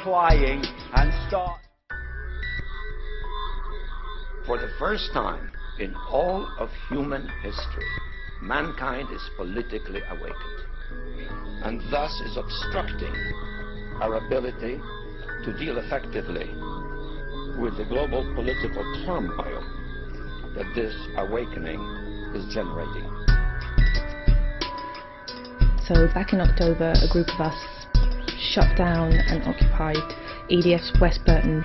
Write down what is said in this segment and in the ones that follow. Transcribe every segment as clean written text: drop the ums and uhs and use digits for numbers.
complying and start... For the first time in all of human history, mankind is politically awakened, and thus is obstructing our ability to deal effectively with the global political turmoil that this awakening is generating. So back in October, a group of us shut down and occupied EDF's West Burton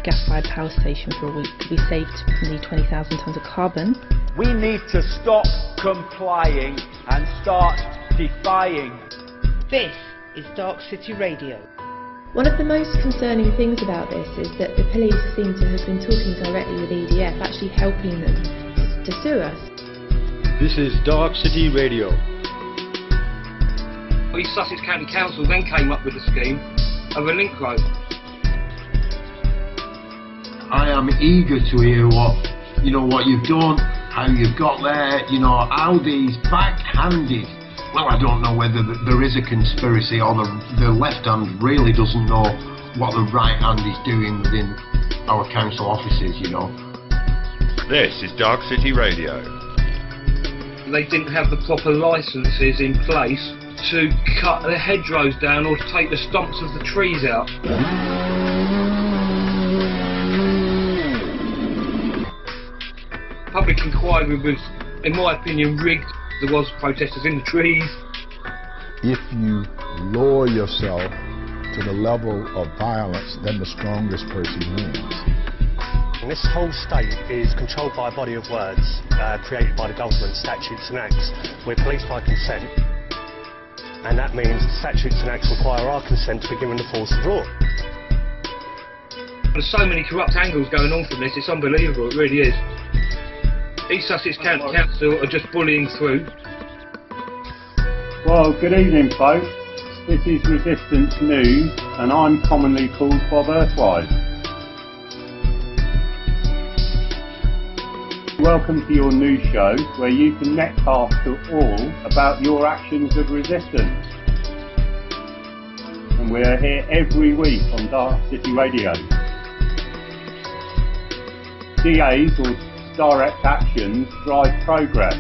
gas-fired power station for a week. We saved nearly 20,000 tonnes of carbon. We need to stop complying and start defying. This is Darkcity Radio. One of the most concerning things about this is that the police seem to have been talking directly with EDF, actually helping them to sue us. This is Darkcity Radio. East Sussex County Council then came up with a scheme of a link road. I am eager to hear what you've done, how you've got there, how these backhanded, well, I don't know whether there is a conspiracy or the left hand really doesn't know what the right hand is doing within our council offices, This is Darkcity Radio. They didn't have the proper licences in place to cut the hedgerows down or to take the stumps of the trees out. Public inquiry was, in my opinion, rigged. There was protesters in the trees. If you lower yourself to the level of violence, then the strongest person wins. And this whole state is controlled by a body of words created by the government, statutes and acts. We're policed by consent, and that means statutes and acts require our consent to be given the force of law. There's so many corrupt angles going on from this, it's unbelievable, it really is. East Sussex County Council are just bullying through. Well, good evening, folks. This is Resistance News, and I'm commonly called Bob Earthwise. Welcome to your news show, where you can netcast to all about your actions of resistance. And we're here every week on Darkcity Radio. DAs or direct actions drive progress,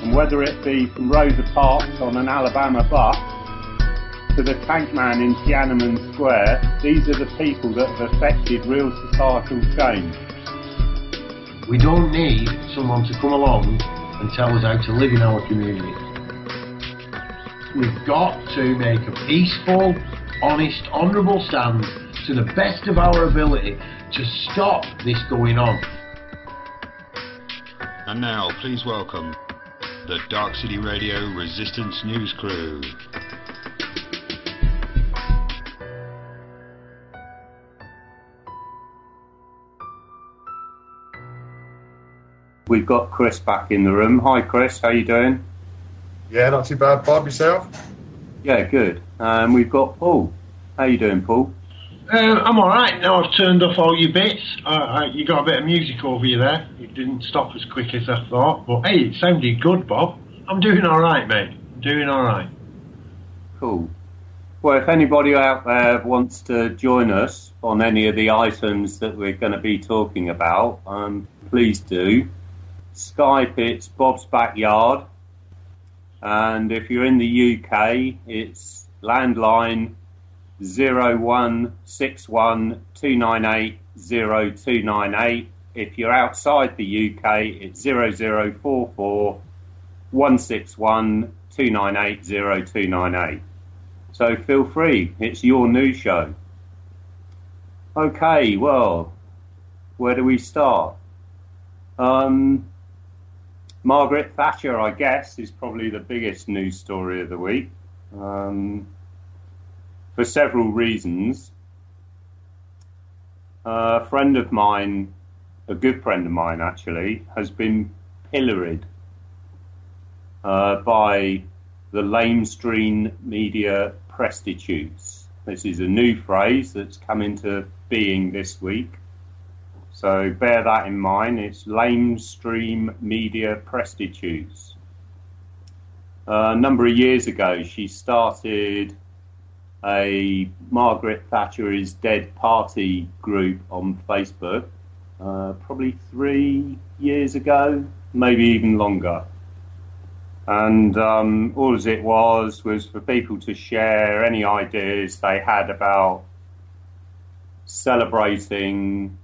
and whether it be from Rosa Parks on an Alabama bus to the tank man in Tiananmen Square, these are the people that have affected real societal change. We don't need someone to come along and tell us how to live in our community. We've got to make a peaceful, honest, honourable stand to the best of our ability to stop this going on. And now, please welcome the Darkcity Radio Resistance News Crew. We've got Chris back in the room. Hi Chris, how you doing? Yeah, not too bad, Bob. Yourself? Yeah, good. We've got Paul. How you doing, Paul? I'm alright now. I've turned off all your bits. You got a bit of music over you there. It didn't stop as quick as I thought. But hey, it sounded good, Bob. I'm doing alright, mate. I'm doing alright. Cool. Well, if anybody out there wants to join us on any of the items that we're going to be talking about, please do. Skype, it's Bob's Backyard. And if you're in the UK, it's Landline 01612980298. If you're outside the UK, it's 0044 161 298 0298. So feel free, it's your news show. Okay, well, where do we start? Margaret Thatcher, I guess, is probably the biggest news story of the week. For several reasons. A friend of mine, a good friend of mine actually, has been pilloried by the lamestream media presstitutes. This is a new phrase that's come into being this week. So bear that in mind. It's lamestream media presstitutes. A number of years ago, she started a Margaret Thatcher is Dead party group on Facebook, probably 3 years ago, maybe even longer. And all it was for people to share any ideas they had about celebrating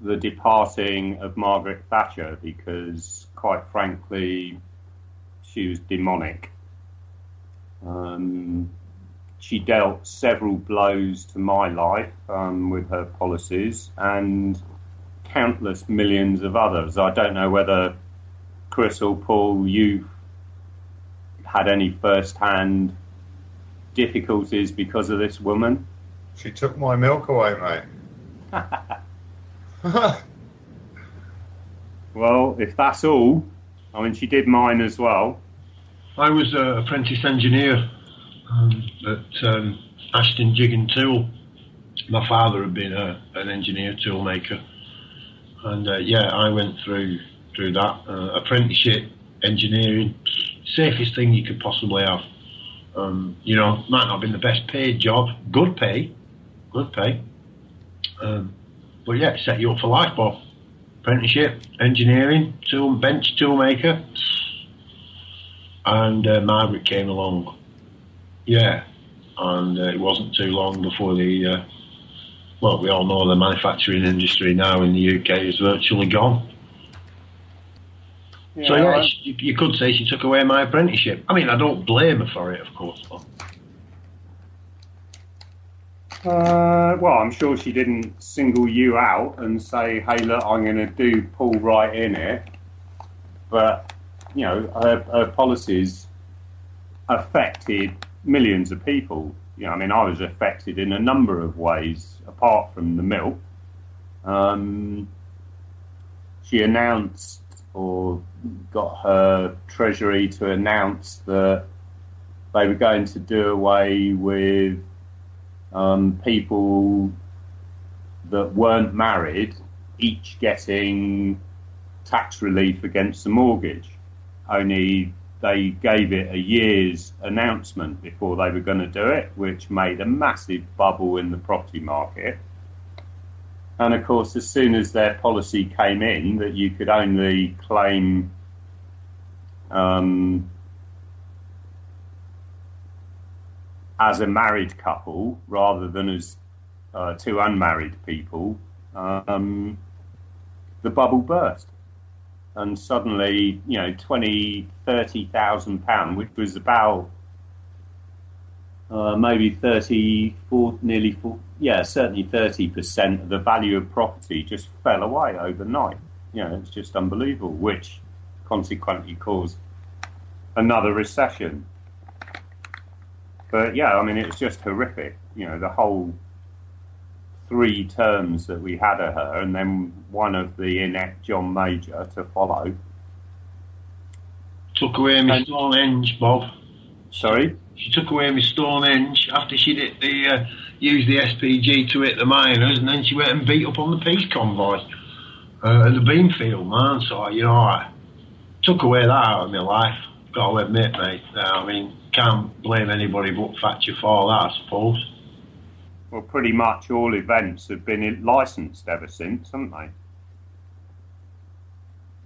the departing of Margaret Thatcher, because, quite frankly, she was demonic. She dealt several blows to my life with her policies, and countless millions of others. I don't know whether, Chris or Paul, you've had any first-hand difficulties because of this woman? She took my milk away, mate. Well, if that's all, I mean, she did mine as well. I was an apprentice engineer at Ashton Jig and Tool. My father had been an engineer, toolmaker, and I went through that apprenticeship, engineering, safest thing you could possibly have. Might not have been the best paid job, good pay, but yeah, set you up for life, Bob. Apprenticeship, engineering, bench toolmaker, and Margaret came along. Yeah, and it wasn't too long before we all know the manufacturing industry now in the UK is virtually gone. Yeah, so you could say she took away my apprenticeship. I mean, I don't blame her for it, of course. Well, I'm sure she didn't single you out and say, hey, look, I'm going to do Paul right in it. But, her policies affected millions of people. I mean, I was affected in a number of ways, apart from the milk. She announced, or got her Treasury to announce, that they were going to do away with people that weren't married each getting tax relief against the mortgage. Only they gave it a year's announcement before they were going to do it, which made a massive bubble in the property market. And of course, as soon as their policy came in that you could only claim as a married couple rather than as two unmarried people, the bubble burst. And suddenly, £20,000-30,000, which was about maybe certainly 30% of the value of property just fell away overnight. It's just unbelievable, which consequently caused another recession. But yeah, I mean, it was just horrific. The whole 3 terms that we had of her, and then one of the inept John Major to follow. Took away my Stonehenge, Bob. Sorry? She took away my Stonehenge after she'd used the SPG to hit the miners, and then she went and beat up on the peace convoy at the Beanfield, man. So, I took away that out of my life. Got to admit, mate. I mean, can't blame anybody but Thatcher for that, I suppose. Well, pretty much all events have been licensed ever since, haven't they?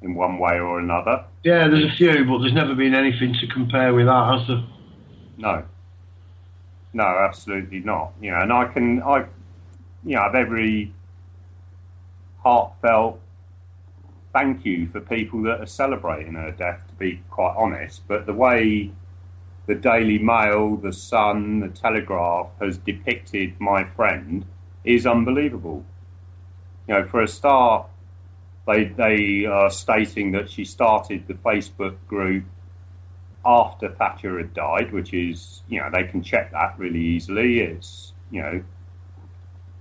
In one way or another. Yeah, there's a few, but there's never been anything to compare with that, has there? No, absolutely not. And I've every heartfelt thank you for people that are celebrating her death, to be quite honest. But the way the Daily Mail, the Sun, the Telegraph has depicted my friend is unbelievable. For a start, they are stating that she started the Facebook group after Thatcher had died, which is, they can check that really easily. It's,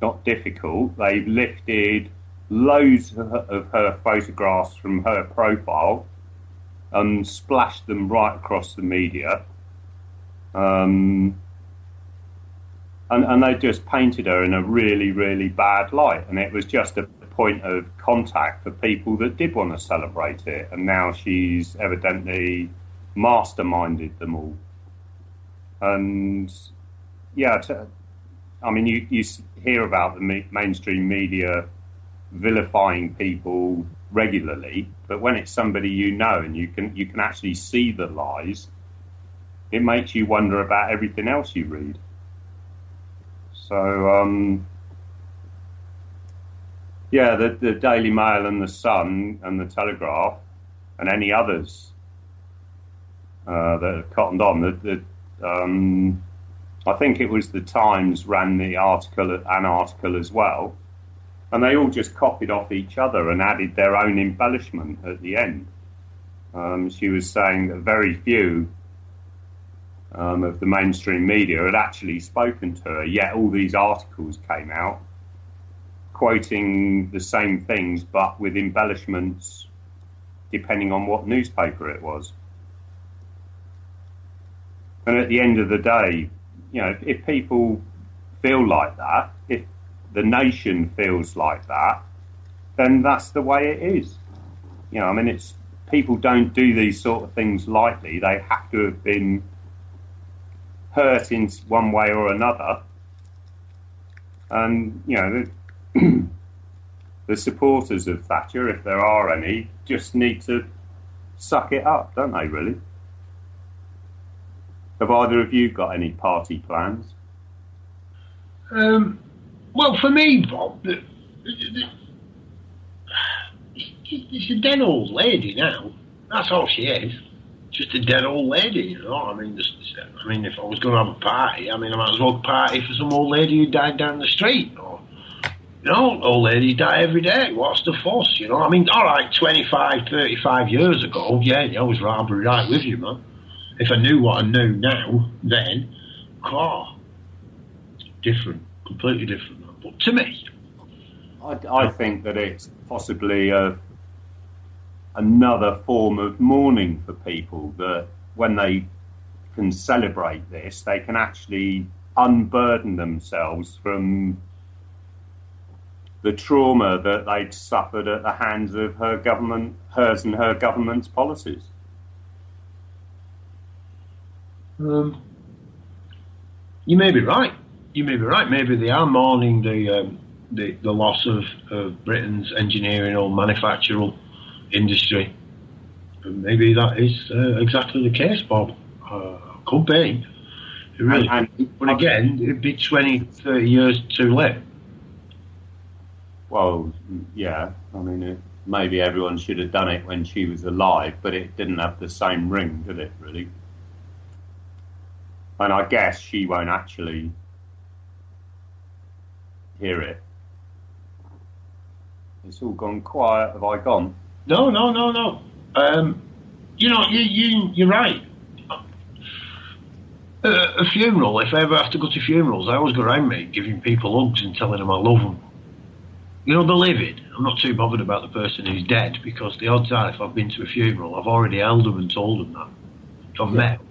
not difficult. They've lifted loads of her photographs from her profile and splashed them right across the media. And they just painted her in a really, really bad light. And it was just a point of contact for people that did want to celebrate it. And now she's evidently masterminded them all. And yeah, I mean, you hear about the mainstream media vilifying people regularly, but when it's somebody you know and you can actually see the lies, it makes you wonder about everything else you read. So, yeah, the Daily Mail and the Sun and the Telegraph and any others that have cottoned on. I think it was the Times ran an article as well, and they all just copied off each other and added their own embellishment at the end. She was saying that very few of the mainstream media had actually spoken to her, yet all these articles came out quoting the same things but with embellishments depending on what newspaper it was. And at the end of the day, you know, if people feel like that, if the nation feels like that, then that's the way it is. You know, I mean, people don't do these sort of things lightly. They have to have been hurt in one way or another. And, you know, the supporters of Thatcher, if there are any, just need to suck it up, don't they, really? Have either of you got any party plans? Well, for me, Bob, it's a dead old lady now. That's all she is. Just a dead old lady, you know. I mean, if I was going to have a party, I might as well party for some old lady who died down the street. Or, you know, old ladies die every day. What's the fuss, you know? I mean, all right, 25, 35 years ago, yeah, I was rather right with you, man. If I knew what I know now, then, different, completely different. But to me, I think that it's possibly another form of mourning for people, that when they can celebrate this, they can actually unburden themselves from the trauma that they'd suffered at the hands of hers and her government's policies. You may be right. Maybe they are mourning the loss of Britain's engineering or manufacturing industry. And maybe that is exactly the case, Bob. Could be. It really. But again, it'd be 20, 30 years too late. Well, yeah. I mean, maybe everyone should have done it when she was alive, but it didn't have the same ring, did it, really? And I guess she won't actually hear it. It's all gone quiet. Have I gone? No. You know, you're right. A funeral, if I ever have to go to funerals, I always go around, mate, giving people hugs and telling them I love them. You know, the living, I'm not too bothered about the person who's dead, because the odds are, if I've been to a funeral, I've already held them and told them that. I've met them.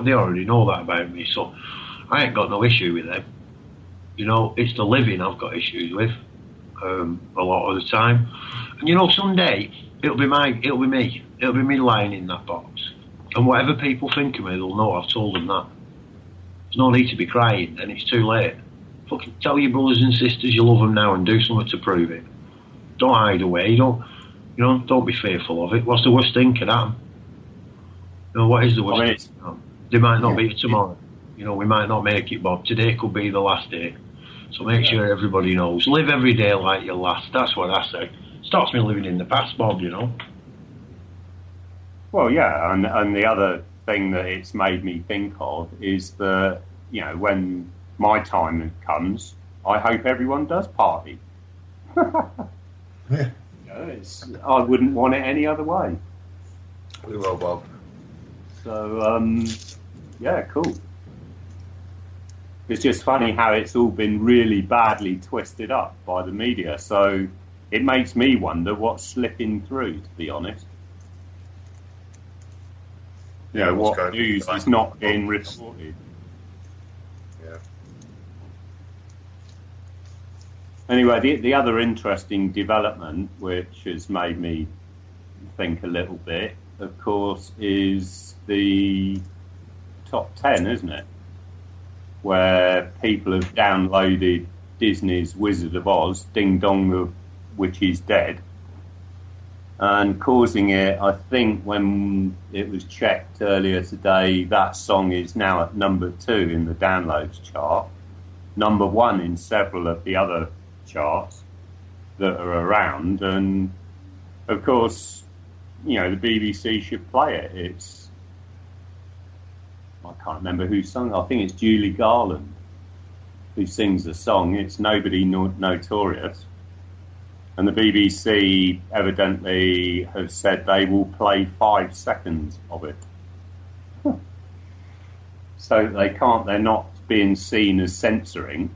They already know that about me, so I ain't got no issue with them. You know, it's the living I've got issues with a lot of the time. And you know, someday it'll be me lying in that box, and whatever people think of me, they'll know I've told them that. There's no need to be crying, and it's too late. Fucking tell your brothers and sisters you love them now and do something to prove it. Don't hide away. Don't be fearful of it. What's the worst thing could happen? You know, what is the worst thing? They might not be tomorrow. You know, we might not make it, Bob. Today could be the last day. So make sure everybody knows. Live every day like your last. That's what I say. Stops me living in the past, Bob, you know. Well, yeah, and the other thing that it's made me think of is that, you know, when my time comes, I hope everyone does party. Yeah. You know, I wouldn't want it any other way. We will, Bob. So, yeah, cool. It's just funny how it's all been really badly twisted up by the media, so it makes me wonder what's slipping through, to be honest. You know, what news is not being reported. Yeah. Anyway, the other interesting development, which has made me think a little bit, of course, is the top 10, isn't it? where people have downloaded Disney's Wizard of Oz, Ding Dong the Witch is Dead, and causing it, I think when it was checked earlier today, that song is now at number 2 in the downloads chart, number 1 in several of the other charts that are around, and of course, you know, the BBC should play it. It's, I can't remember who sung it. I think it's Julie Garland who sings the song. It's Nobody Notorious. And the BBC evidently have said they will play 5 seconds of it. So they can't, they're not being seen as censoring,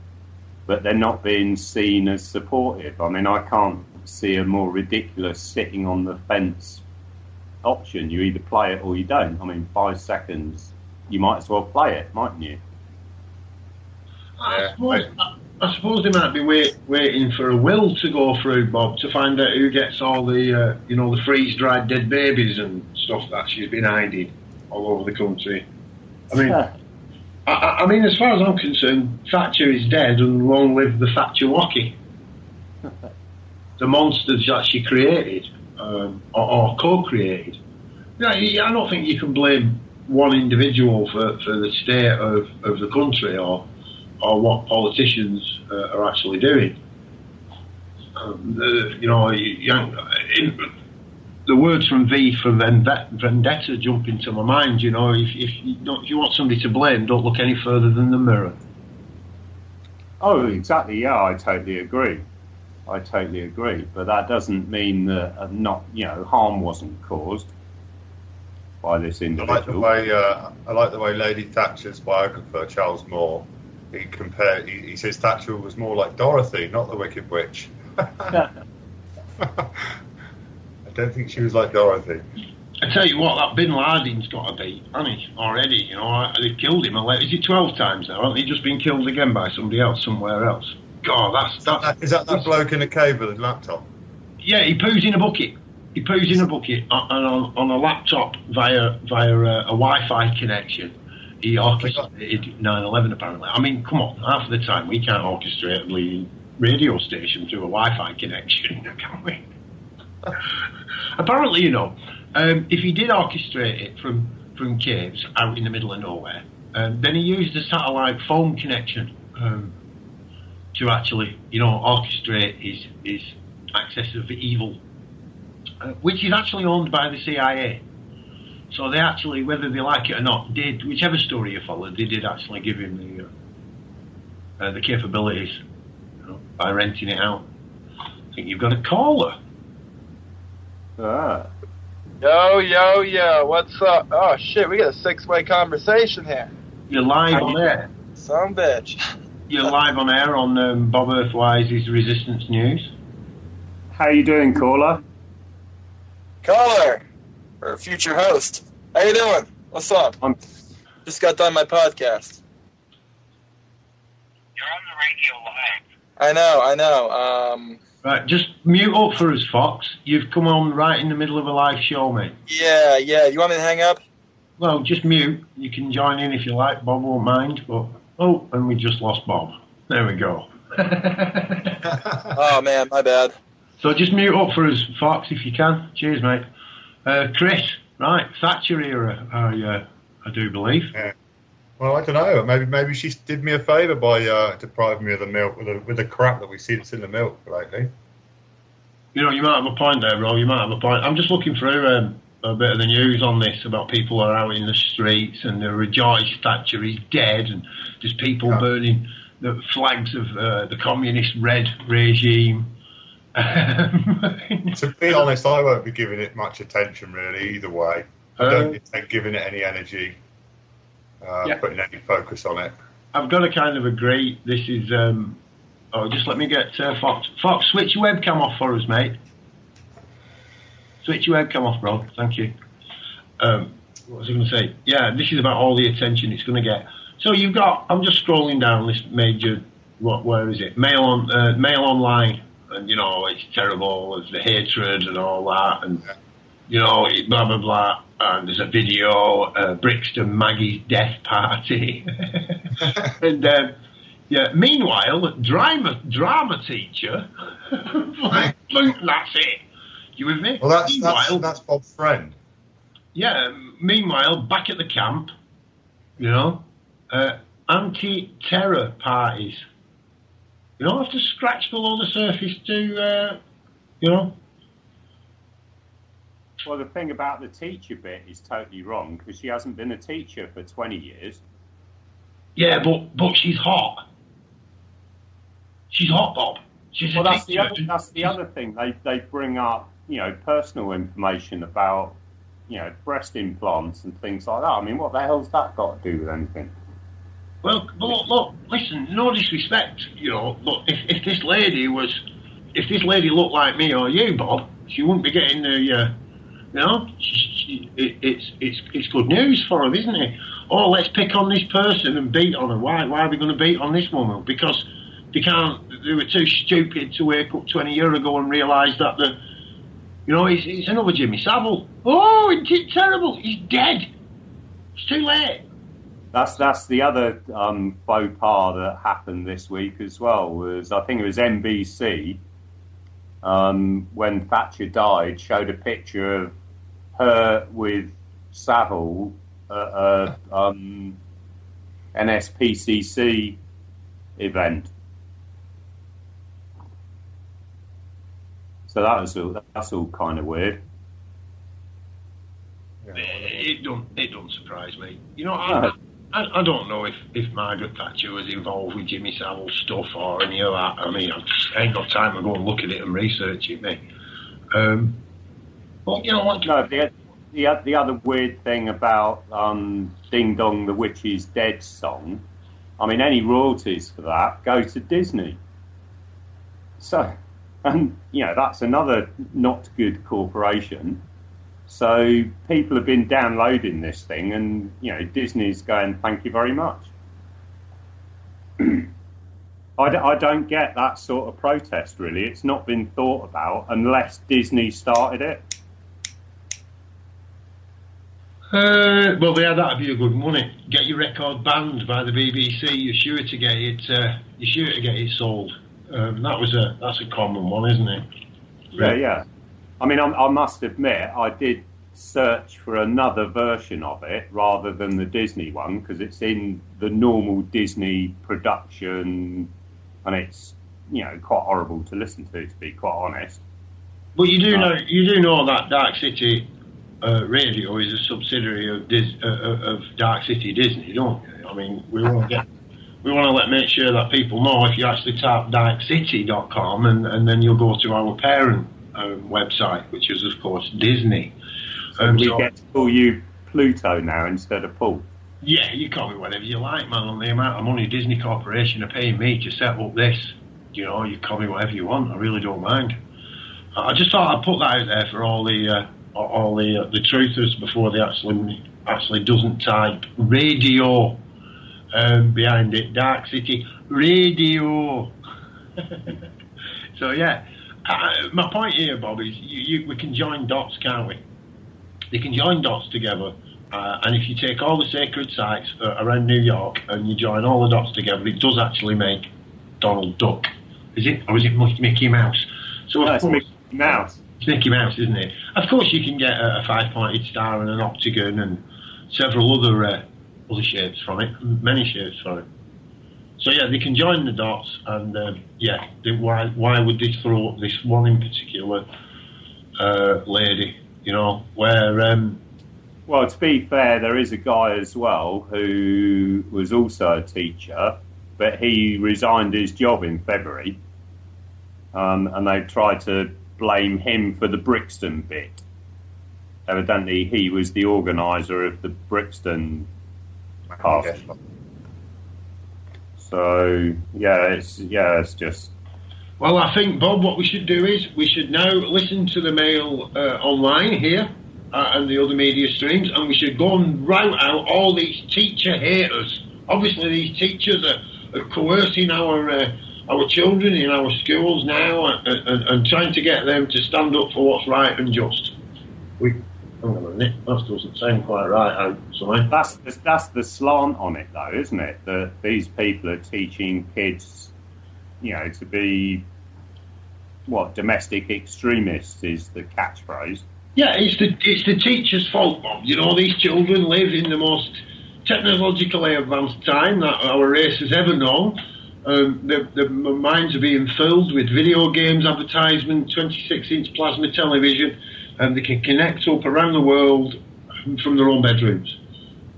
but they're not being seen as supportive. I mean, I can't see a more ridiculous sitting on the fence option. You either play it or you don't. I mean, 5 seconds, you might as well play it, mightn't you? I suppose they might be waiting for a will to go through, Bob, to find out who gets all the, the freeze-dried dead babies and stuff that she's been hiding all over the country. I mean, I mean, as far as I'm concerned, Thatcher is dead and long live the Thatcher-Walkie. The monsters that she created, or co-created. I don't think you can blame one individual for the state of the country or what politicians are actually doing. The words from V for Vendetta jump into my mind. You know, if you want somebody to blame, don't look any further than the mirror. Oh, exactly. Yeah, I totally agree. But that doesn't mean that harm wasn't caused by this individual. I like the way Lady Thatcher's biographer Charles Moore, he says Thatcher was more like Dorothy, not the Wicked Witch. I don't think she was like Dorothy. I tell you what, that Bin Laden's got to be, hasn't he, already? You know, they killed him. Is it 12 times now? Hasn't he just been killed again by somebody else somewhere else? God, Is that bloke in a cave with a laptop? Yeah, he poos in a bucket. He poos in a bucket on a laptop via a Wi-Fi connection. He orchestrated 9/11 apparently. I mean, come on, half of the time we can't orchestrate a bleeding radio station through a Wi-Fi connection, can we? Apparently, if he did orchestrate it from caves out in the middle of nowhere, then he used a satellite phone connection to actually, orchestrate his access of evil, which is actually owned by the CIA. So they actually, whether they like it or not, whichever story you follow, they did actually give him the capabilities by renting it out. I think you've got a caller. Yo, what's up? Oh shit, we got a 6-way conversation here. You're live on air. Some bitch. You're live on air on Bob Earthwise's Resistance News. How you doing, caller? Caller, or future host. How you doing? What's up? Just got done my podcast. You're on the radio live. I know. Right, just mute up for us, Fox. You've come on right in the middle of a live show, mate. Yeah. You want me to hang up? Well, just mute. You can join in if you like. Bob won't mind. But and we just lost Bob. There we go. Oh man, my bad. So just mute up for us, Fox, if you can. Cheers, mate. Chris, right, Thatcher era, I do believe. Yeah. Well, I don't know. Maybe she did me a favour by depriving me of the milk with the crap that we see that's in the milk lately. You might have a point there, bro. You might have a point. I'm just looking through a bit of the news on this about people who are out in the streets and they rejoice Thatcher is dead, and there's people burning the flags of the communist red regime. To be honest, I won't be giving it much attention really either way. I don't intend giving it any energy, putting any focus on it. I've got to kind of agree. This is just let me get Fox. Fox, switch your webcam off for us, mate. Switch your webcam off, bro. Thank you. What was I going to say? Yeah, this is about all the attention it's going to get. So you've got, I'm just scrolling down this major, where is it? Mail Online. And, it's terrible, there's the hatred and all that, and, blah, blah, blah. and there's a video, Brixton Maggie's death party. And meanwhile, drama teacher, like, that's it. You with me? Well, that's Bob's friend. Yeah, meanwhile, back at the camp, you know, anti-terror parties. You don't have to scratch below the surface to, you know. Well, the thing about the teacher bit is totally wrong, because she hasn't been a teacher for 20 years. Yeah, but she's hot. She's hot, Bob. She's a teacher. That's the other thing. They bring up, you know, personal information about, you know, breast implants and things like that. I mean, what the hell's that got to do with anything? Well, look, listen, no disrespect, you know, look, if this lady looked like me or you, Bob, she wouldn't be getting the, you know, it's good news for her, isn't it? Oh, let's pick on this person and beat on her. Why are we going to beat on this woman? Because they were too stupid to wake up 20 years ago and realise that you know, it's another Jimmy Savile. Oh, isn't it terrible? He's dead. It's too late. That's the other faux pas that happened this week as well. Was, I think it was NBC, when Thatcher died, showed a picture of her with Savile at a NSPCC event. So that's all kind of weird. It don't surprise me. You know, I don't know if Margaret Thatcher was involved with Jimmy Savile stuff or any of that. I mean, I ain't got time to go and look at it and research it, mate. But you know what? No, the other weird thing about Ding Dong the Witch is Dead song, I mean, any royalties for that go to Disney. So, and you know, that's another not good corporation. So people have been downloading this thing, and you know, Disney's going, thank you very much. I don't get that sort of protest, really. It's not been thought about unless Disney started it. Well, yeah, that'd be a good money. Get your record banned by the BBC. You're sure to get it. You're sure to get it sold. That's a common one, isn't it? Yeah. I mean, I must admit, I did search for another version of it rather than the Disney one, because it's in the normal Disney production, and it's, you know, quite horrible to listen to be quite honest. But you do know that Darkcity Radio is a subsidiary of Darkcity Disney, don't you? I mean, we want to make sure that people know. If you actually type darkcity.com and then you'll go to our parent website, which is of course Disney. We get to call you Pluto now instead of Paul. Yeah, you call me whatever you like, man. On the amount of money Disney Corporation are paying me to set up this, you know, you call me whatever you want. I really don't mind. I just thought I'd put that out there for all the truthers before they actually doesn't type radio behind it. Darkcity Radio. So yeah, my point here, Bob, is we can join dots, can't we? They can join dots together, and if you take all the sacred sites around New York and you join all the dots together, it does actually make Donald Duck. Is it? Or is it Mickey Mouse? So no, it's Mickey Mouse. It's Mickey Mouse, isn't it? Of course you can get a five-pointed star and an octagon and several other shapes from it, many shapes from it. So yeah, they can join the dots, and why would they throw up this one in particular lady? You know, where... Well, to be fair, there is a guy as well who was also a teacher, but he resigned his job in February, and they tried to blame him for the Brixton bit. Evidently, he was the organiser of the Brixton cast. So, it's just... Well, I think, Bob, what we should do is we should now listen to the mail online here and the other media streams, and we should go and rout out all these teacher haters. Obviously, these teachers are coercing our children in our schools now and trying to get them to stand up for what's right and just. Hang on a minute, that doesn't sound quite right. That's the slant on it, though, isn't it? That these people are teaching kids, to be domestic extremists is the catchphrase. Yeah, it's the teacher's fault, Bob. These children live in the most technologically advanced time that our race has ever known. Their minds are being filled with video games, advertisement, 26-inch plasma television, and they can connect up around the world from their own bedrooms.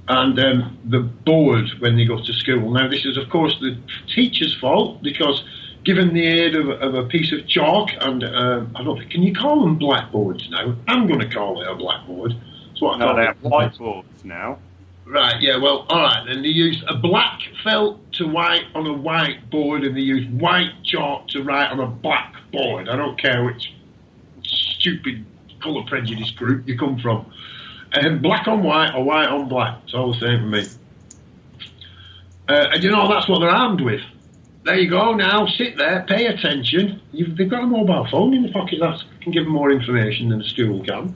And they're bored when they go to school. Now, this is, of course, the teacher's fault, because given the aid of a piece of chalk and, I don't think, can you call them blackboards now? I'm going to call it a blackboard. That's what I call they it. have whiteboards now. Right, yeah, well, alright, then they use a black felt to white on a white board, and they use white chalk to write on a black board. I don't care which stupid colour prejudice group you come from. Black on white or white on black, it's all the same for me. And that's what they're armed with. There you go, now, sit there, pay attention. They've got a mobile phone in the pocket that can give them more information than a school can.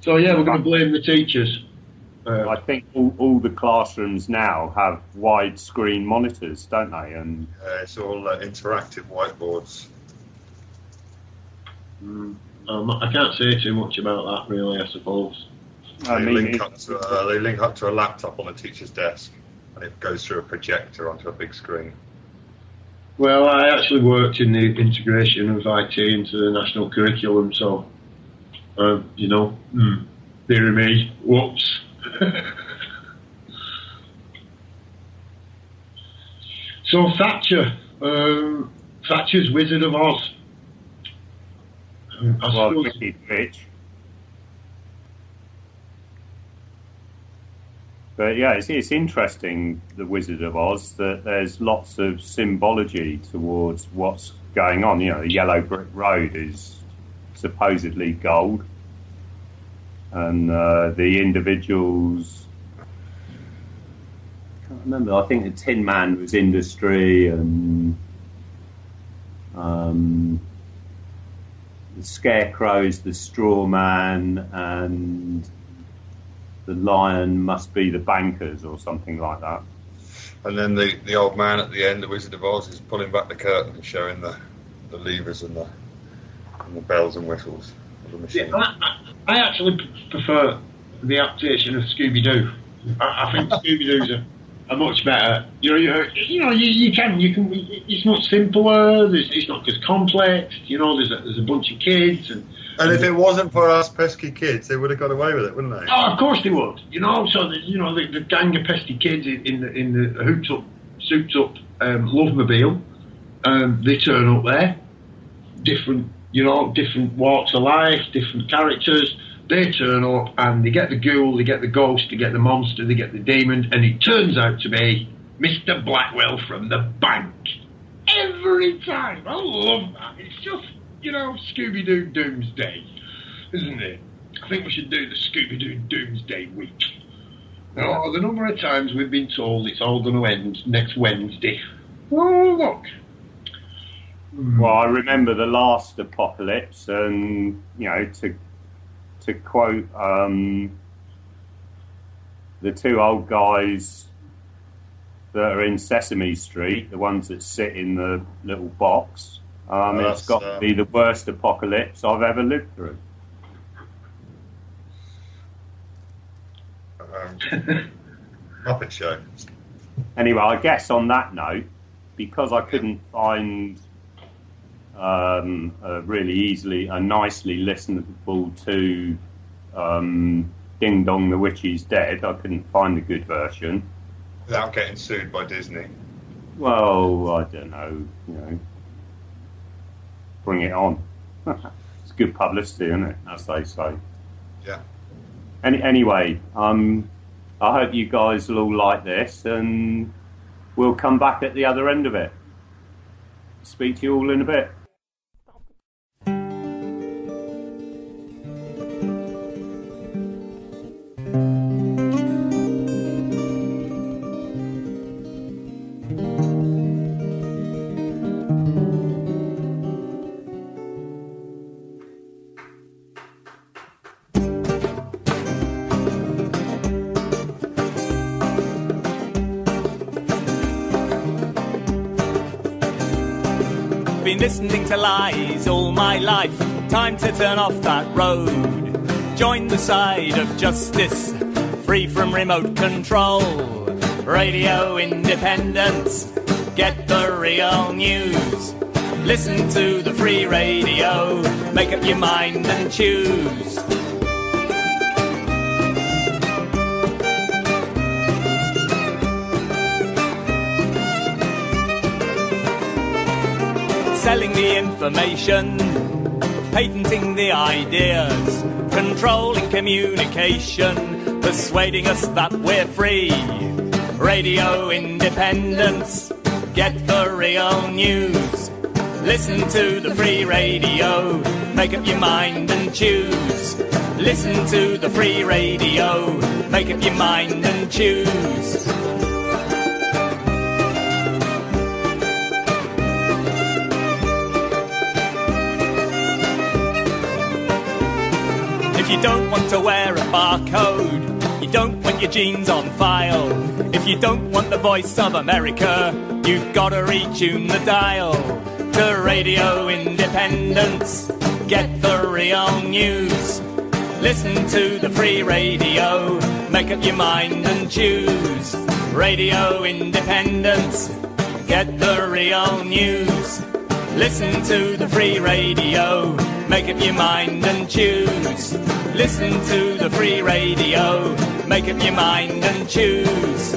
So, yeah, we're going to blame the teachers. I think all the classrooms now have widescreen monitors, don't they? And it's all interactive whiteboards. I can't say too much about that, really, I suppose. They link up to a laptop on a teacher's desk, and it goes through a projector onto a big screen. Well, I actually worked in the integration of IT into the national curriculum, so, dear me, whoops. So Thatcher's Wizard of Oz. Wicked Witch. But yeah, it's interesting, the Wizard of Oz, that there's lots of symbology towards what's going on. The yellow brick road is supposedly gold. And the individuals, I can't remember, I think the Tin Man was industry, and the Scarecrow's the straw man, and the lion must be the bankers or something like that. And then the old man at the end, the Wizard of Oz, is pulling back the curtain and showing the levers and the bells and whistles of the machine. Yeah, I actually prefer the adaptation of Scooby-Doo. I think Scooby-Doo's are much better. You can. It's much simpler. It's not as complex. There's a bunch of kids, and if it wasn't for us pesky kids, they would have got away with it, wouldn't they? Oh, of course they would. So the gang of pesky kids in the hooped up, souped up Lovemobile, they turn up there, different walks of life, different characters. They turn up and they get the ghoul, they get the ghost, they get the monster, they get the demon, and it turns out to be Mr. Blackwell from the bank. Every time. I love that. It's just, Scooby-Doo Doomsday, isn't it? I think we should do the Scooby-Doo Doomsday week. Oh, the number of times we've been told it's all going to end next Wednesday. Oh, look. Well, I remember the last apocalypse, and, to quote the two old guys that are in Sesame Street, the ones that sit in the little box, it's got to be the worst apocalypse I've ever lived through. Muppet Show. Anyway, I guess on that note, because I couldn't find really nicely listenable to Ding Dong the Witch is Dead, I couldn't find a good version. Without getting sued by Disney. Well, I don't know, bring it on. It's good publicity, isn't it, as they say. Yeah. Anyway, I hope you guys will all like this, and we'll come back at the other end of it. Speak to you all in a bit. been listening to lies all my life. Time to turn off that road. Join the side of justice, free from remote control. Radio independence, get the real news. Listen to the free radio, make up your mind and choose. Selling the information, patenting the ideas, controlling communication, persuading us that we're free. Radio independence, get the real news. Listen to the free radio, make up your mind and choose. Listen to the free radio, make up your mind and choose. If you don't want to wear a barcode, you don't want your jeans on file, if you don't want the voice of America, you've got to retune the dial to Radio Independence. Get the real news. Listen to the free radio, make up your mind and choose. Radio Independence, get the real news. Listen to the free radio, make up your mind and choose. Listen to the free radio, make up your mind and choose.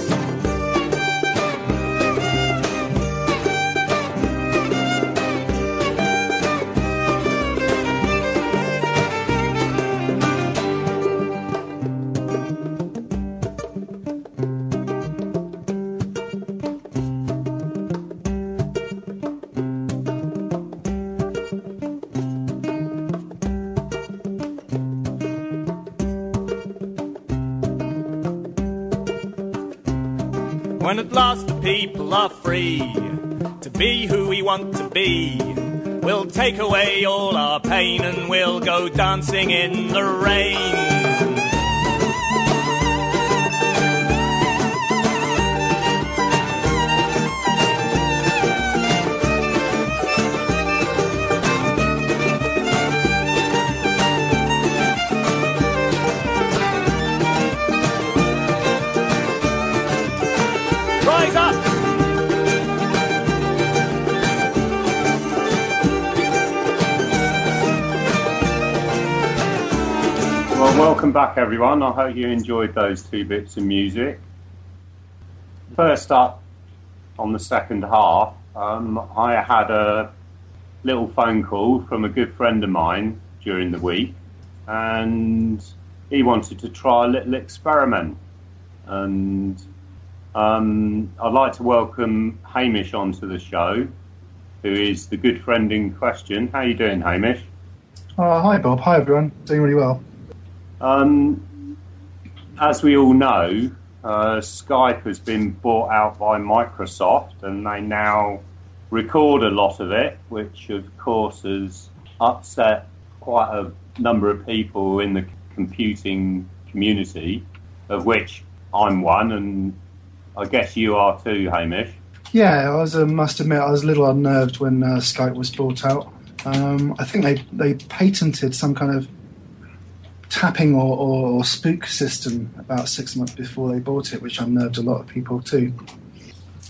When at last the people are free to be who we want to be, we'll take away all our pain and we'll go dancing in the rain. Rise up! Well, welcome back everyone. I hope you enjoyed those two bits of music. First up, on the second half, I had a little phone call from a good friend of mine during the week, and he wanted to try a little experiment. And I'd like to welcome Hamish onto the show, who is the good friend in question. How are you doing, Hamish? Hi, Bob. Hi, everyone. Doing really well. As we all know, Skype has been bought out by Microsoft, and they now record a lot of it, which, of course, has upset quite a number of people in the computing community, of which I'm one, and I guess you are too, Hamish. Yeah, I must admit, I was a little unnerved when Skype was bought out. I think they patented some kind of tapping or spook system about 6 months before they bought it, which unnerved a lot of people too.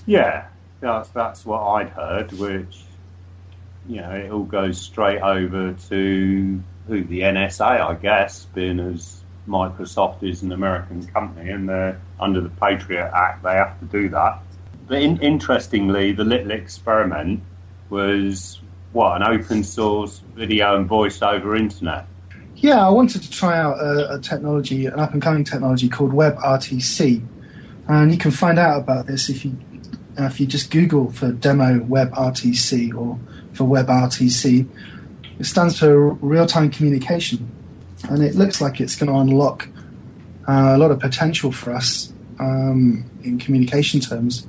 Yeah, that's what I'd heard, which, you know, it all goes straight over to the NSA, I guess, being as Microsoft is an American company and they're under the Patriot Act, they have to do that. But interestingly, the little experiment was, an open source video and voice over internet. Yeah, I wanted to try out a technology, an up-and-coming technology called WebRTC. And you can find out about this if you just Google for demo WebRTC or for WebRTC. It stands for real-time communication. And it looks like it's going to unlock a lot of potential for us in communication terms.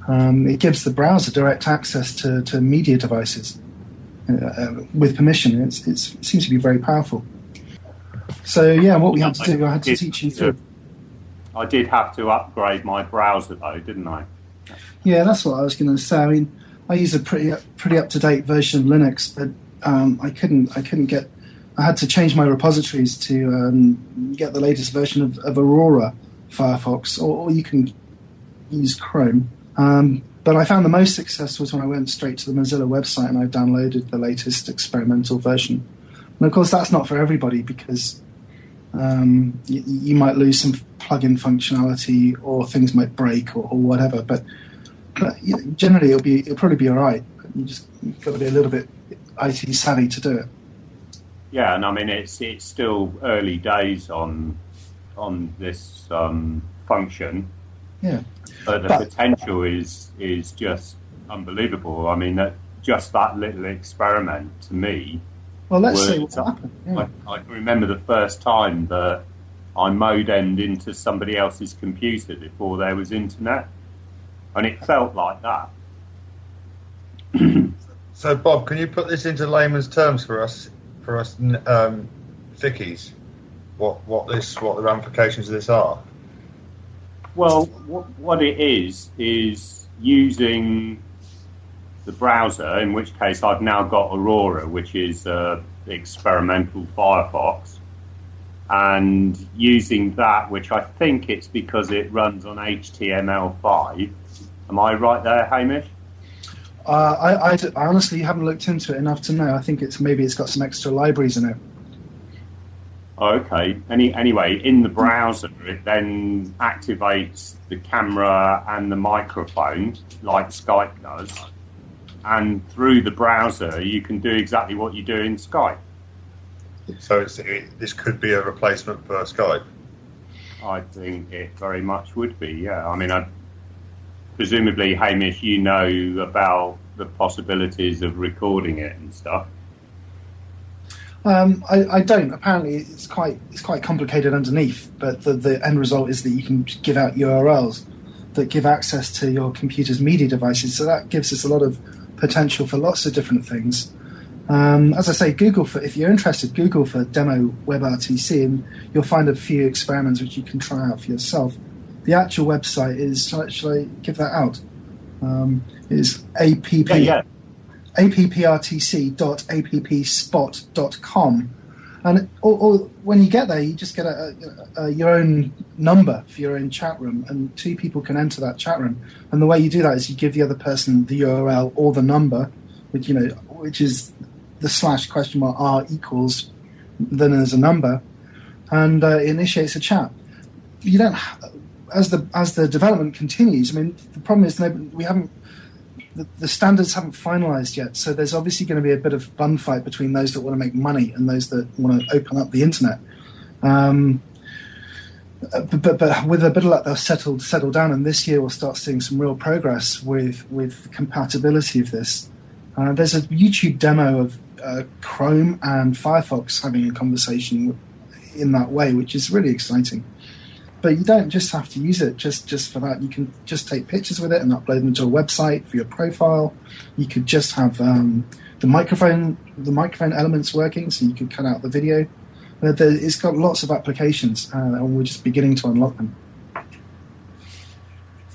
It gives the browser direct access to media devices with permission. It seems to be very powerful. So, yeah, what we had to do, I had to teach you through. I did have to upgrade my browser, though, didn't I? Yeah, that's what I was going to say. I mean, I use a pretty up to date version of Linux, but I couldn't get. I had to change my repositories to get the latest version of Aurora Firefox, or you can use Chrome. But I found the most success was when I went straight to the Mozilla website and I downloaded the latest experimental version. And of course, that's not for everybody because you might lose some plugin functionality or things might break or whatever. But generally, it'll probably be all right. You've got to be a little bit IT savvy to do it. Yeah, and I mean it's still early days on this function. Yeah. But the potential is just unbelievable. I mean, that little experiment to me. Well, let's see what happened. Yeah. I can remember the first time that I modemed into somebody else's computer before there was internet, and it felt like that. So, Bob, can you put this into layman's terms for us thickies? What the ramifications of this are? Well, what it is using the browser, in which case I've now got Aurora, which is experimental Firefox, and using that, which I think it's because it runs on HTML5. Am I right there, Hamish? I honestly haven't looked into it enough to know. I think maybe it's got some extra libraries in it. Okay. Anyway, in the browser, it then activates the camera and the microphone, like Skype does. And through the browser, you can do exactly what you do in Skype. So this could be a replacement for Skype? I think it very much would be, yeah. I mean, presumably, Hamish, you know about the possibilities of recording it and stuff. I don't. Apparently, it's quite complicated underneath, but the end result is that you can give out URLs that give access to your computer's media devices. So that gives us a lot of potential for lots of different things. As I say, if you're interested, Google for demo WebRTC, and you'll find a few experiments which you can try out for yourself. The actual website is, shall I give that out? Is apprtc.appspot.com. And when you get there, you just get your own number for your own chat room, and 2 people can enter that chat room. And the way you do that is you give the other person the URL or the number, which is the /r equals, then there's a number, and it initiates a chat. You don't. As the development continues, I mean, the problem is the standards haven't finalized yet, so there's obviously going to be a bit of bun fight between those that want to make money and those that want to open up the internet. But with a bit of luck, they'll settle down, and this year we'll start seeing some real progress with compatibility of this. There's a YouTube demo of Chrome and Firefox having a conversation in that way, which is really exciting. But you don't just have to use it just for that. You can just take pictures with it and upload them to a website for your profile. You could just have the microphone elements working, so you could cut out the video. It's got lots of applications, and we're just beginning to unlock them.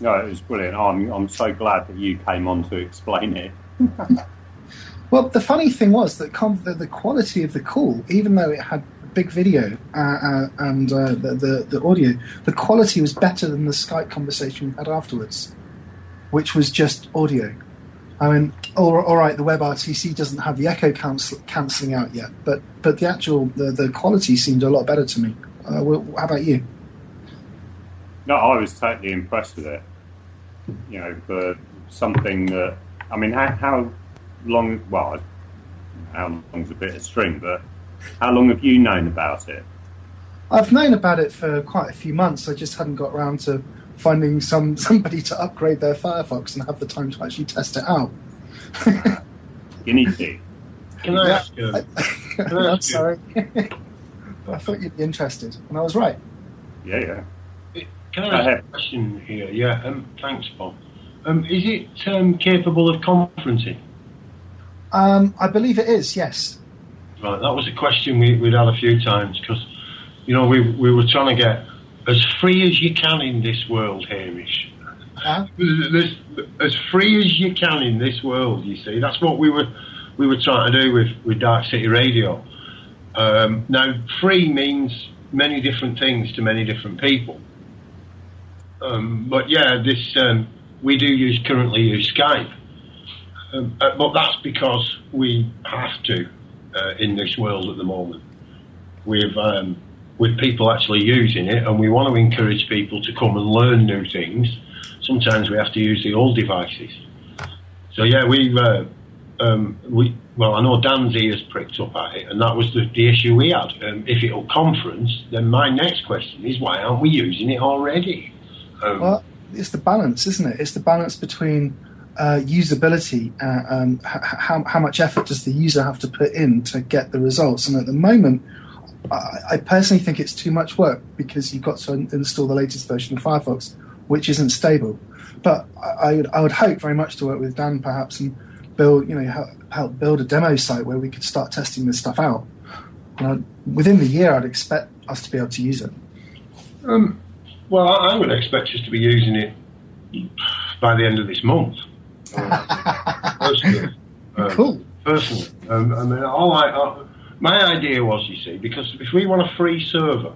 No, it was brilliant. I'm so glad that you came on to explain it. Well, the funny thing was that the quality of the call, even though it had big video and the audio, the quality was better than the Skype conversation we had afterwards, which was just audio. I mean, all right, the WebRTC doesn't have the echo cancelling out yet, but the actual the quality seemed a lot better to me. How about you? No, I was totally impressed with it. For something that, I mean, how long? Well, how long's a bit of string, but how long have you known about it? I've known about it for quite a few months. I just hadn't got around to finding somebody to upgrade their Firefox and have the time to actually test it out. Guinea pig. Can I ask you? I'm sorry. But I thought you'd be interested, and I was right. Yeah. Can I ask a question here? Yeah, thanks, Bob. Is it capable of conferencing? I believe it is, yes. Right, that was a question we'd had a few times, because, we were trying to get as free as you can in this world, Hamish. as free as you can in this world, you see. That's what we were trying to do with Darkcity Radio. Now, free means many different things to many different people. But yeah, we do currently use Skype. But that's because we have to in this world at the moment. With people actually using it, and we want to encourage people to come and learn new things. Sometimes we have to use the old devices. So yeah, well, I know Dan's ears pricked up at it, and that was the issue we had. If it'll conference, then my next question is, why aren't we using it already? Well, it's the balance, isn't it? It's the balance between usability, how much effort does the user have to put in to get the results. And at the moment, I personally think it's too much work, because you've got to install the latest version of Firefox, which isn't stable. But I would hope very much to work with Dan, perhaps, and build, help build a demo site where we could start testing this stuff out. Within the year, I'd expect us to be able to use it. Well, I would expect us to be using it by the end of this month. Personally. Cool. Personally, I mean, my idea was, you see, because if we want a free server,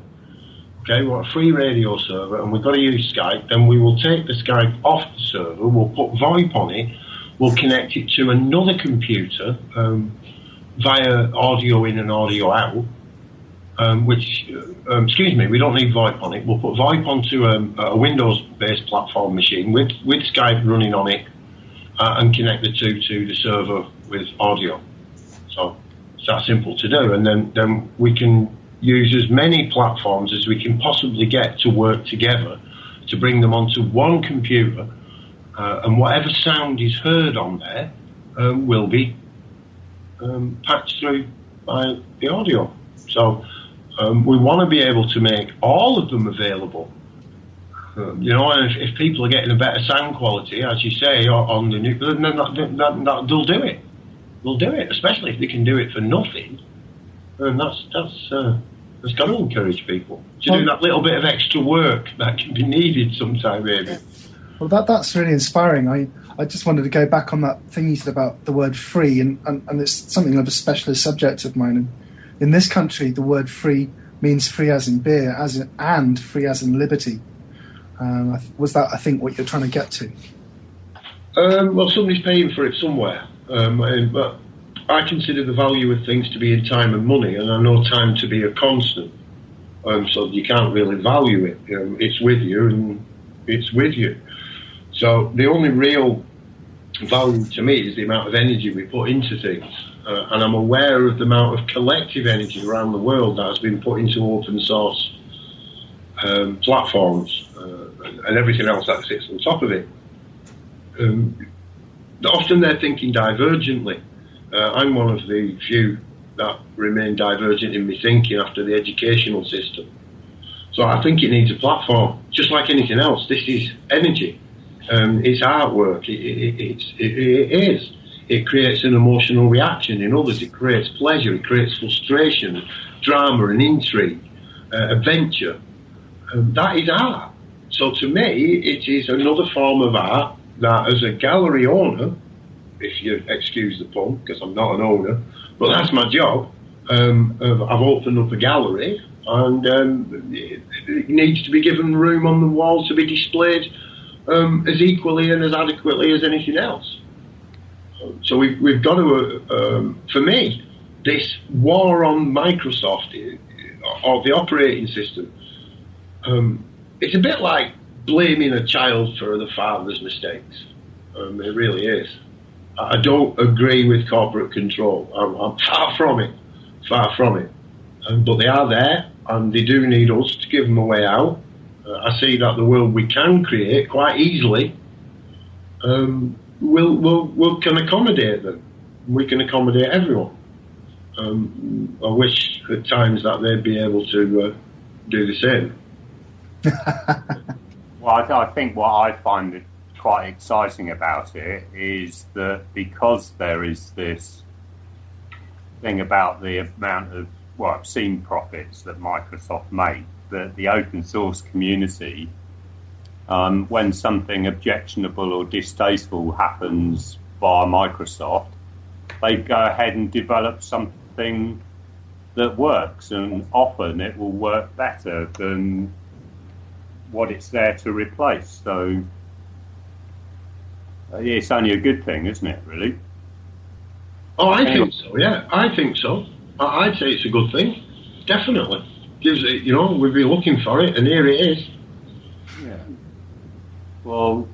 okay, we want a free radio server, and we've got to use Skype, then we will take the Skype off the server, we'll put VoIP on it, we'll connect it to another computer via audio in and audio out, excuse me, we don't need VoIP on it. We'll put VoIP onto a Windows-based platform machine with Skype running on it, and connect the two to the server with audio. So it's that simple to do, and then we can use as many platforms as we can possibly get to work together to bring them onto one computer, and whatever sound is heard on there will be patched through by the audio. So we want to be able to make all of them available. And if people are getting a better sound quality, as you say, on the new, then they'll do it. They'll do it, especially if they can do it for nothing. And that's got to encourage people to do that little bit of extra work that can be needed sometime, maybe. Well, that's really inspiring. I just wanted to go back on that thing you said about the word free, and it's something of a specialist subject of mine. And in this country, the word free means free as in beer, and free as in liberty. Was that, I think, what you're trying to get to? Well, somebody's paying for it somewhere. But I consider the value of things to be in time and money, and I know time to be a constant. So you can't really value it. It's with you, and it's with you. So the only real value to me is the amount of energy we put into things. And I'm aware of the amount of collective energy around the world that has been put into open source platforms and everything else that sits on top of it. Often they're thinking divergently. I'm one of the few that remain divergent in my thinking after the educational system. So I think it needs a platform, just like anything else. This is energy. It's artwork. It is. It creates an emotional reaction in others. It creates pleasure. It creates frustration, drama and intrigue, adventure. That is art. So to me, it is another form of art that, as a gallery owner, if you excuse the pun, because I'm not an owner, but that's my job. I've opened up a gallery, and it needs to be given room on the wall to be displayed as equally and as adequately as anything else. So we've got to, for me, this war on Microsoft or the operating system, it's a bit like blaming a child for the father's mistakes. It really is. I don't agree with corporate control. I'm far from it. Far from it. But they are there, and they do need us to give them a way out. I see that the world we can create quite easily we can accommodate them. We can accommodate everyone. I wish at times that they'd be able to do the same. Well, I think what I find quite exciting about it is that because there is this thing about the amount of obscene profits that Microsoft make, that the open source community when something objectionable or distasteful happens via Microsoft, they go ahead and develop something that works, and often it will work better than what it's there to replace. So it's only a good thing, isn't it, really? Oh, I think so, yeah. I think so. I'd say it's a good thing. Definitely. Gives it, we've been looking for it, and here it is. Yeah. Well,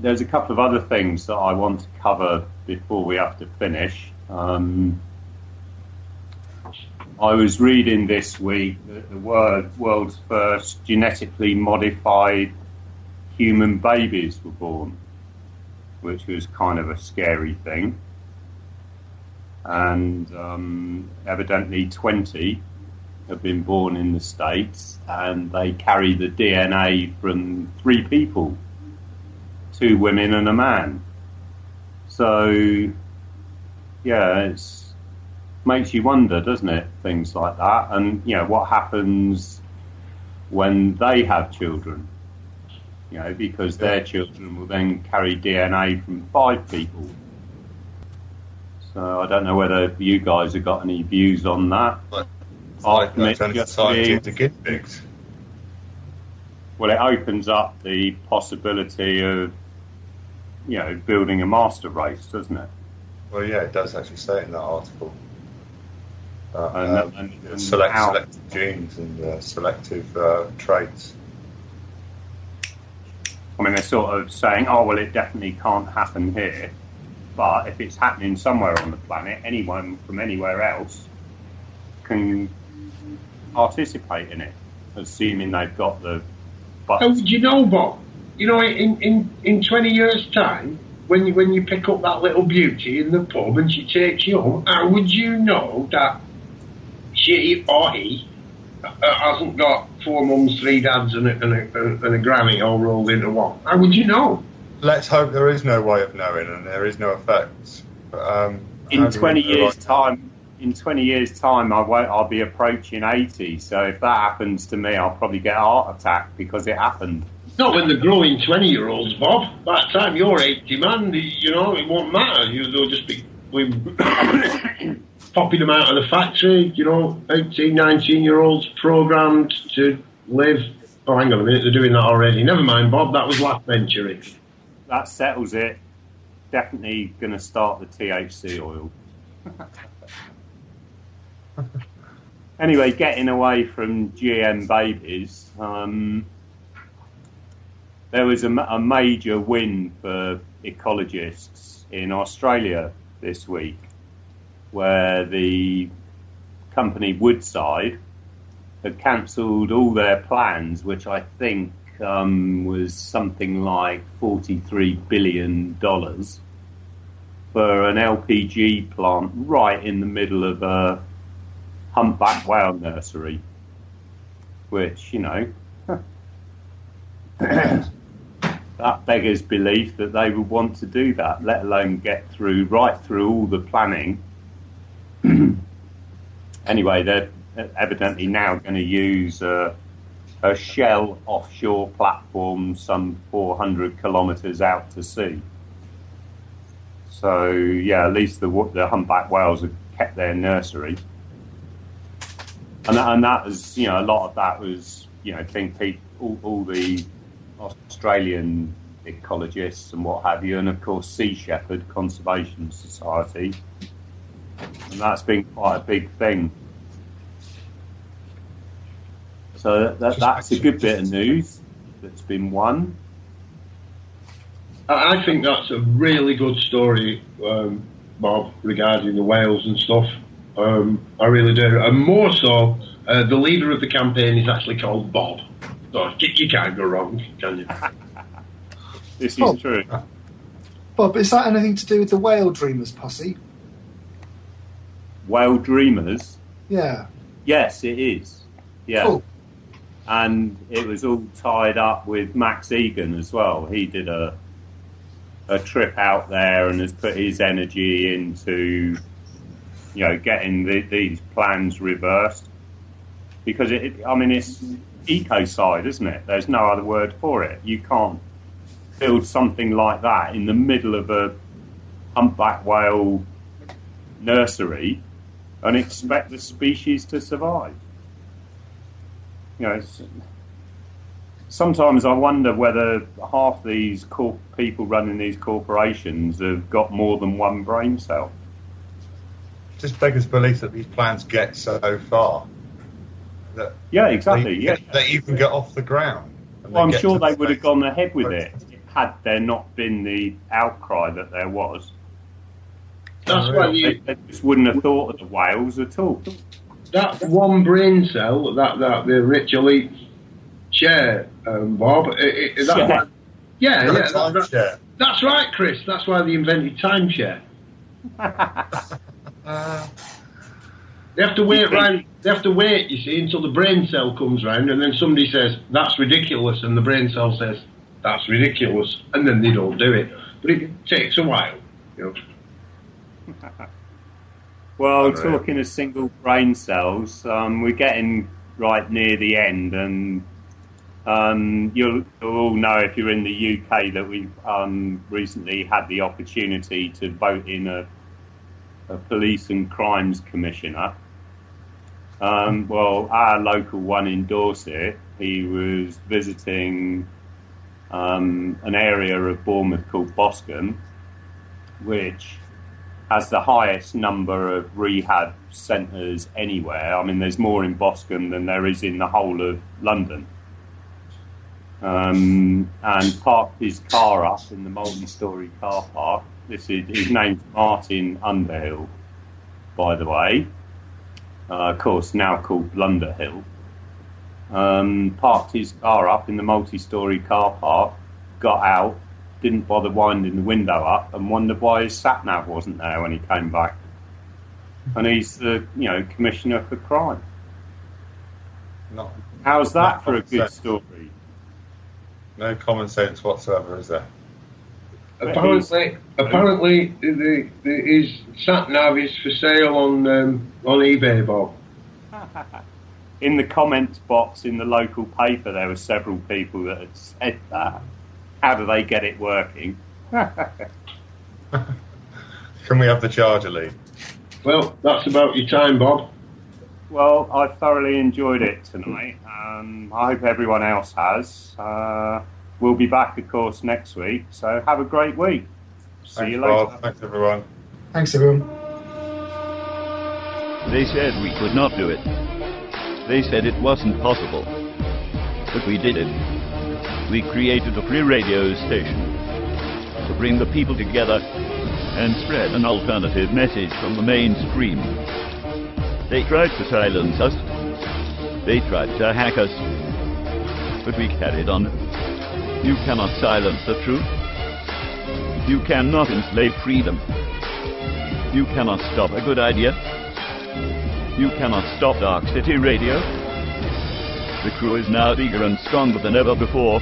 there's a couple of other things that I want to cover before we have to finish. I was reading this week that the world's first genetically modified human babies were born, which was kind of a scary thing. And evidently 20 have been born in the States, and they carry the DNA from 3 people, 2 women and a man. So, yeah, it makes you wonder, doesn't it, things like that, and, what happens when they have children, because their children will then carry DNA from 5 people. So I don't know whether you guys have got any views on that. Like scientific guinea pigs. Well, it opens up the possibility of, building a master race, doesn't it? Well, yeah, it does actually say it in that article. Selective genes and selective traits. I mean, they're sort of saying, oh, well, it definitely can't happen here. But if it's happening somewhere on the planet, anyone from anywhere else can participate in it, assuming they've got the... How would you know, Bob? In 20 years' time, when you pick up that little beauty in the pub and she takes you home, how would you know that she or he hasn't got 4 mums, 3 dads and a granny all rolled into one? How would you know? Let's hope there is no way of knowing and there is no effects. In 20 years' time, I'll be approaching 80. So if that happens to me, I'll probably get a heart attack because it happened. Not when they're growing 20-year-olds, Bob. By the time you're 80, man, it won't matter. They'll just be popping them out of the factory. 18, 19-year-olds programmed to live. Oh, hang on a minute, they're doing that already. Never mind, Bob. That was last century. That settles it. Definitely going to start the THC oil. Anyway, getting away from GM babies, there was a major win for ecologists in Australia this week, where the company Woodside had cancelled all their plans, which I think was something like $43 billion for an LPG plant right in the middle of a humpback whale nursery, which, that beggars belief that they would want to do that, let alone get right through all the planning. Anyway, they're evidently now going to use a Shell offshore platform some 400 kilometres out to sea. So, yeah, at least the humpback whales have kept their nursery. And that was, a lot of that was, all the Australian ecologists and what have you, and of course Sea Shepherd Conservation Society. And that's been quite a big thing. So that's a good bit of news that's been won. I think that's a really good story, Bob, regarding the whales and stuff. I really do. And more so, the leader of the campaign is actually called Bob. So you can't go wrong, can you? This is true. Bob, is that anything to do with the Whale Dreamers posse? Whale Dreamers? Yeah. Yes, it is. Yeah. Cool. And it was all tied up with Max Egan as well. He did a trip out there and has put his energy into, getting these plans reversed. Because it's ecocide, isn't it? There's no other word for it. You can't build something like that in the middle of a humpback whale nursery and expect the species to survive. You know, sometimes I wonder whether half these people running these corporations have got more than one brain cell. Just beggars belief that these plans get so far. That they even get off the ground. Well, I'm sure they would have gone ahead with it had there not been the outcry that there was. That's why they just wouldn't have thought of the whales at all. That one brain cell that the rich elite share, Bob. That's right, Chris. That's why they invented timeshare. They have to wait round. They have to wait, you see, until the brain cell comes round, and then somebody says that's ridiculous, and the brain cell says that's ridiculous, and then they don't do it. But it takes a while, you know. Well, talking of single brain cells, we're getting right near the end, and you'll all know if you're in the UK that we've recently had the opportunity to vote in a police and crimes commissioner. Well, our local one in Dorset, he was visiting an area of Bournemouth called Boscombe, which has the highest number of rehab centres anywhere. I mean, there's more in Boscombe than there is in the whole of London. And parked his car up in the multi-storey car park. His name's Martin Underhill, by the way. Of course, now called Blunderhill. Parked his car up in the multi-storey car park, got out, didn't bother winding the window up, and wondered why his sat-nav wasn't there when he came back. And he's the, commissioner for crime. How's that for a good story? No common sense whatsoever, is there? Apparently, his sat-nav is for sale on eBay, Bob. In the comments box in the local paper, there were several people that had said that. How do they get it working? Can we have the charger lead? Well, that's about your time, Bob. Well, I thoroughly enjoyed it tonight. I hope everyone else has. We'll be back, of course, next week. So have a great week. See you later. Bob. Thanks, everyone. Thanks, everyone. They said we could not do it. They said it wasn't possible. But we did it. We created a free radio station to bring the people together and spread an alternative message from the mainstream. They tried to silence us. They tried to hack us. But we carried on. You cannot silence the truth. You cannot enslave freedom. You cannot stop a good idea. You cannot stop Dark City Radio. The crew is now bigger and stronger than ever before.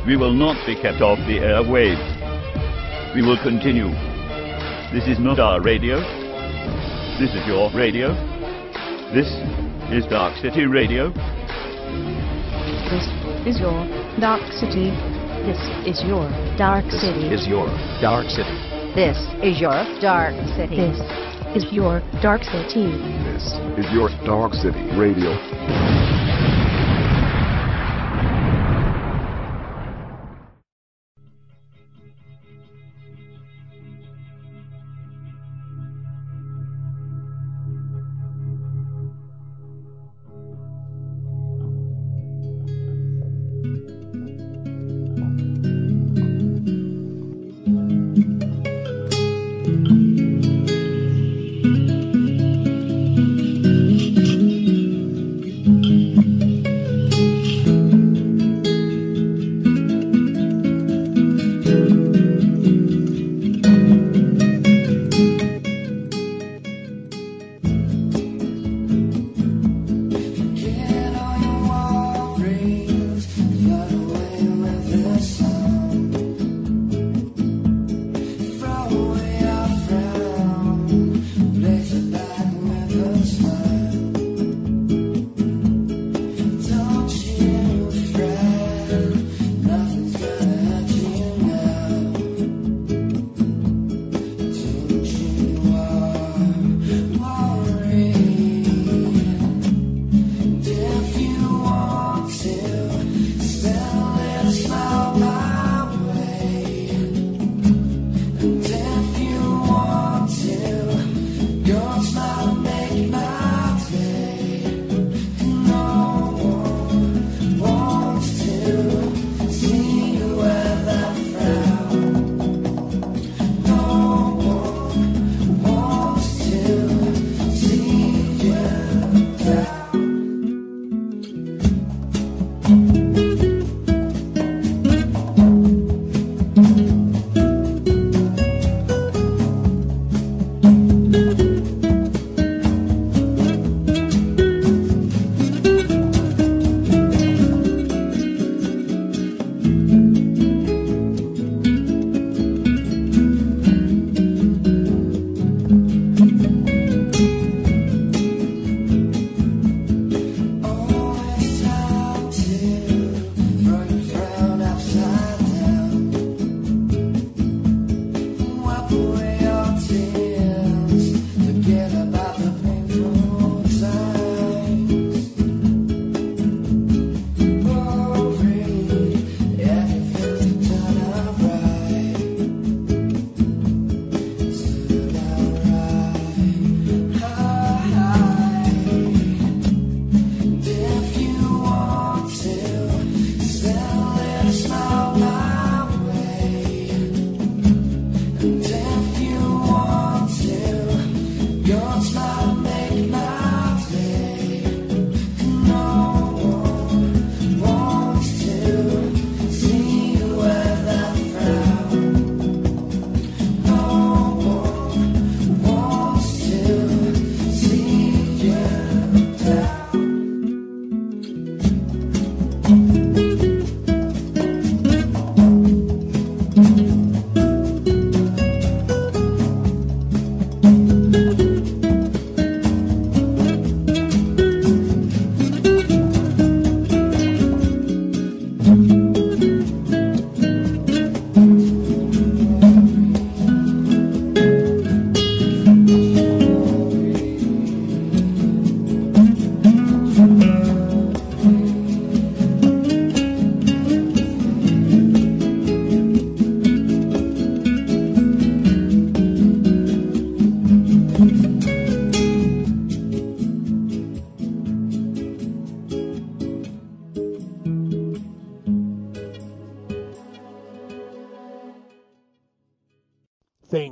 We will not be kept off the airwaves. We will continue. This is not our radio. This is your radio. This is Dark City Radio. This is your Dark City. This is your Dark City. This is your Dark City. This is your Dark City. This is your Dark City. This is your Dark City Radio.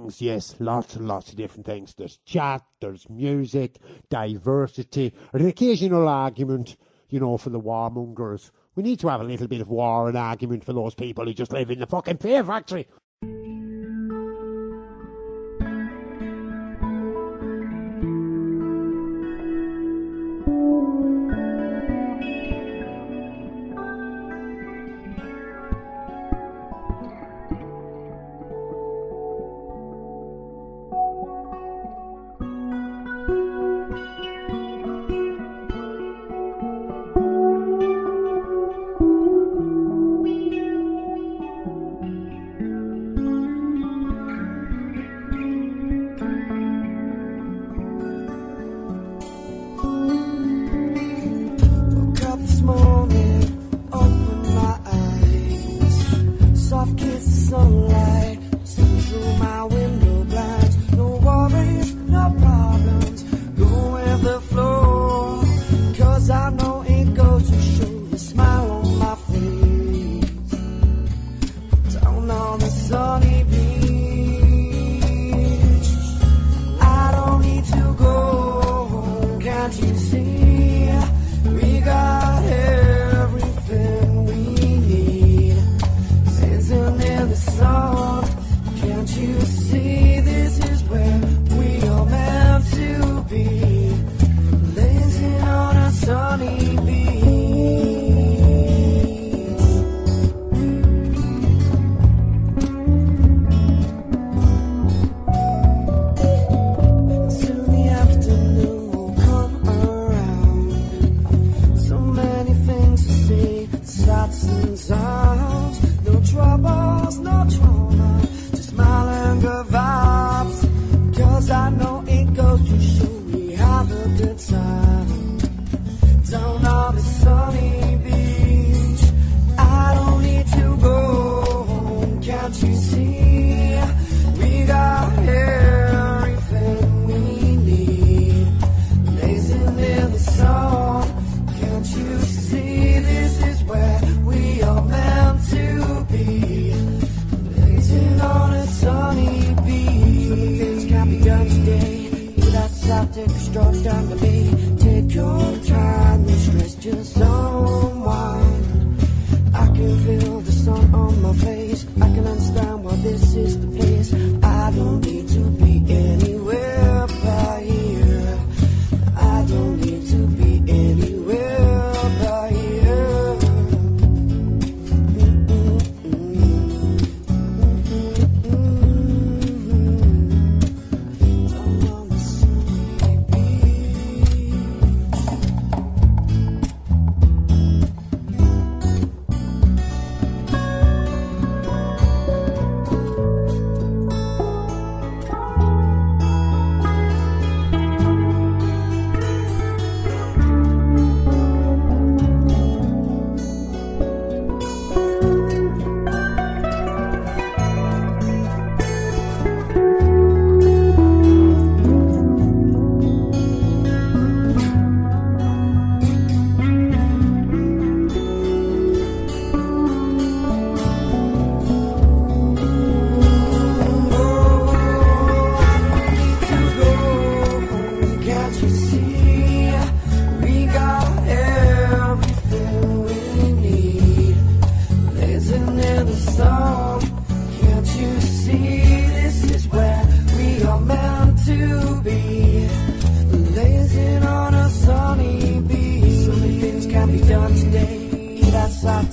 things, yes, lots and lots of different things. There's chat, there's music, diversity, an occasional argument, you know, for the warmongers. We need to have a little bit of war and argument for those people who just live in the fucking fear factory.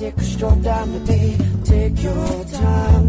Take a stroll down the bay, take your time.